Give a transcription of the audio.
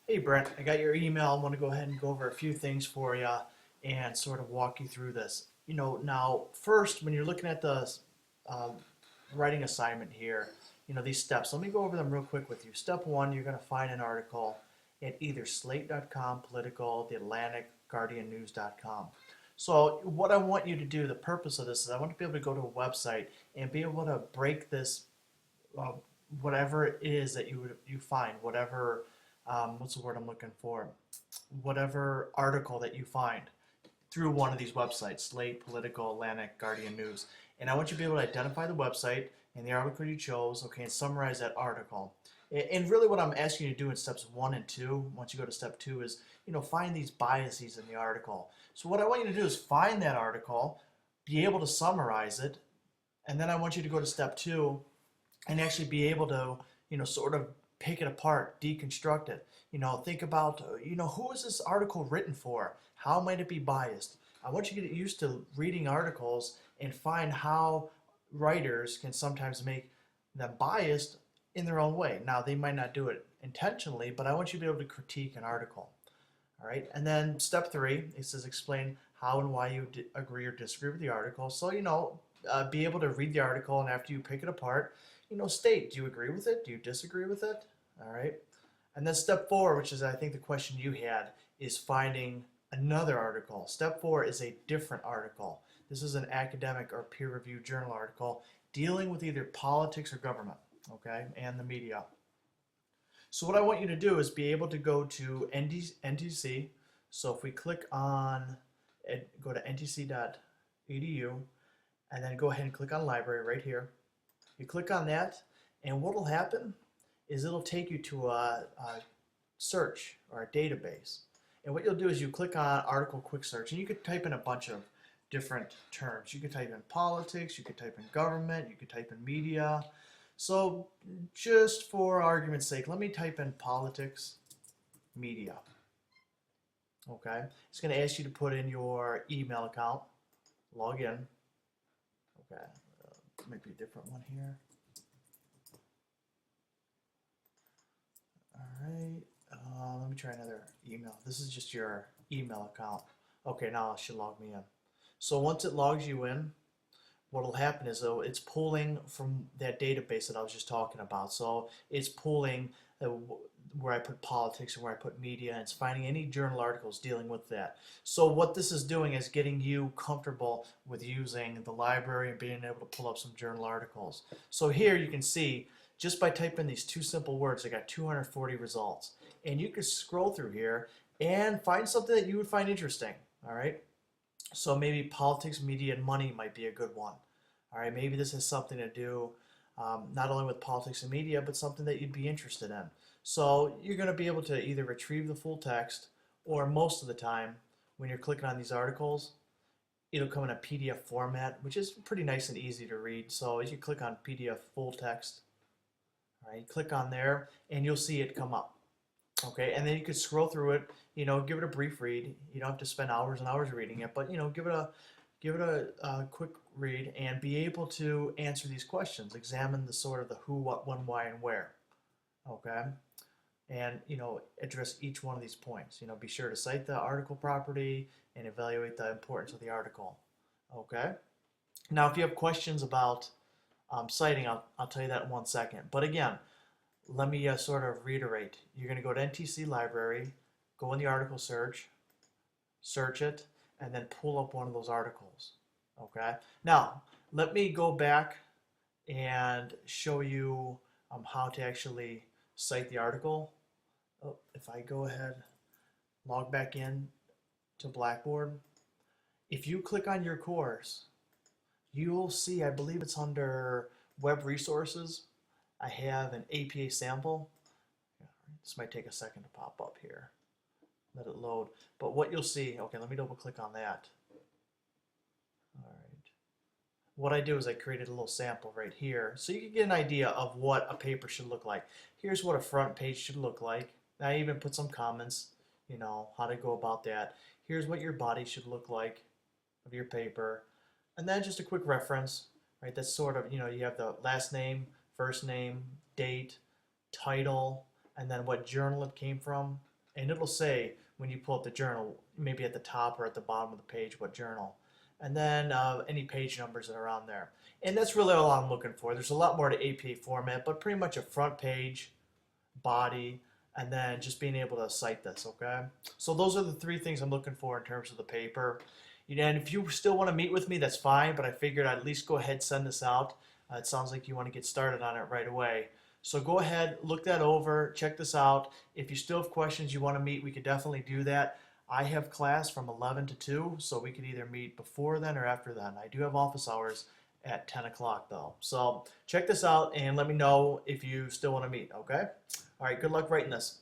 Hey Brent, I got your email. I want to go ahead and go over a few things for you and sort of walk you through this. Now first, when you're looking at the uh, writing assignment here, these steps, let me go over them real quick with you. Step one, you're going to find an article at either slate.com, Political, The Atlantic, GuardianNews.com. So what I want you to do, the purpose of this is I want to be able to go to a website and be able to break this uh, whatever it is that you find, whatever what's the word I'm looking for, whatever article that you find through one of these websites, Slate, Political, Atlantic, Guardian News, and I want you to be able to identify the website and the article you chose, okay, and summarize that article. And really, what I'm asking you to do in steps one and two, once you go to step two, is find these biases in the article. So what I want you to do is find that article, be able to summarize it, and then I want you to go to step two and actually be able to, sort of pick it apart, deconstruct it. Think about, who is this article written for? How might it be biased? I want you to get used to reading articles and find how writers can sometimes make them biased in their own way. Now, they might not do it intentionally, but I want you to be able to critique an article. All right. And then step three, it says explain how and why you agree or disagree with the article. So, be able to read the article and after you pick it apart, state, do you agree with it? Do you disagree with it? All right. And then step four, which is I think the question you had, is finding another article. Step four is a different article. This is an academic or peer-reviewed journal article dealing with either politics or government, okay, and the media. So what I want you to do is be able to go to NTC. So if we click on, go to ntc.edu, and then go ahead and click on library right here. You click on that, and what will happen is it'll take you to a search or a database. And what you'll do is you click on article quick search, and you could type in a bunch of different terms. You could type in politics, you could type in government, you could type in media. So just for argument's sake, let me type in politics, media. Okay, it's going to ask you to put in your email account, log in. Okay, might be a different one here. All right, let me try another email. This is just your email account. Okay, now it should log me in. So once it logs you in, what will happen is though it's pulling from that database that I was just talking about. So it's pulling where I put politics and where I put media, and it's finding any journal articles dealing with that. So what this is doing is getting you comfortable with using the library and being able to pull up some journal articles. So here you can see just by typing these two simple words, I got 240 results. And you can scroll through here and find something that you would find interesting. All right. So maybe politics, media, and money might be a good one. All right, maybe this has something to do not only with politics and media, but something that you'd be interested in. So you're going to be able to either retrieve the full text, or most of the time, when you're clicking on these articles, it'll come in a PDF format, which is pretty nice and easy to read. So as you click on PDF full text, all right, click on there, and you'll see it come up. Okay, and then you could scroll through it, give it a brief read. You don't have to spend hours and hours reading it, but give it a quick read and be able to answer these questions. Examine the sort of the who, what, when, why, and where. Okay, and address each one of these points. Be sure to cite the article property and evaluate the importance of the article. Okay. Now, if you have questions about citing, I'll tell you that in 1 second. But again, let me sort of reiterate. You're going to go to NTC Library, go in the article search, search it, and then pull up one of those articles. Okay. Now, let me go back and show you how to actually cite the article. Oh, if I go ahead, log back in to Blackboard, if you click on your course, you'll see, I believe it's under web resources, I have an APA sample. This might take a second to pop up here. Let it load. But what you'll see, okay, let me double click on that. All right. What I do is I created a little sample right here so you can get an idea of what a paper should look like. Here's what a front page should look like. I even put some comments, how to go about that. Here's what your body should look like of your paper. And then just a quick reference, right? That's sort of, you have the last name, first name, date, title, and then what journal it came from. and it'll say when you pull up the journal, maybe at the top or at the bottom of the page, what journal, and then any page numbers that are on there. And that's really all I'm looking for. There's a lot more to APA format, but pretty much a front page, body, and then just being able to cite this, okay? So those are the three things I'm looking for in terms of the paper. And if you still want to meet with me, that's fine, but I figured I'd at least go ahead and send this out. It sounds like you want to get started on it right away. So go ahead, look that over, check this out. If you still have questions you want to meet, we could definitely do that. I have class from 11 to 2, so we could either meet before then or after then. I do have office hours at 10 o'clock though. So check this out and let me know if you still want to meet, okay? All right, good luck writing this.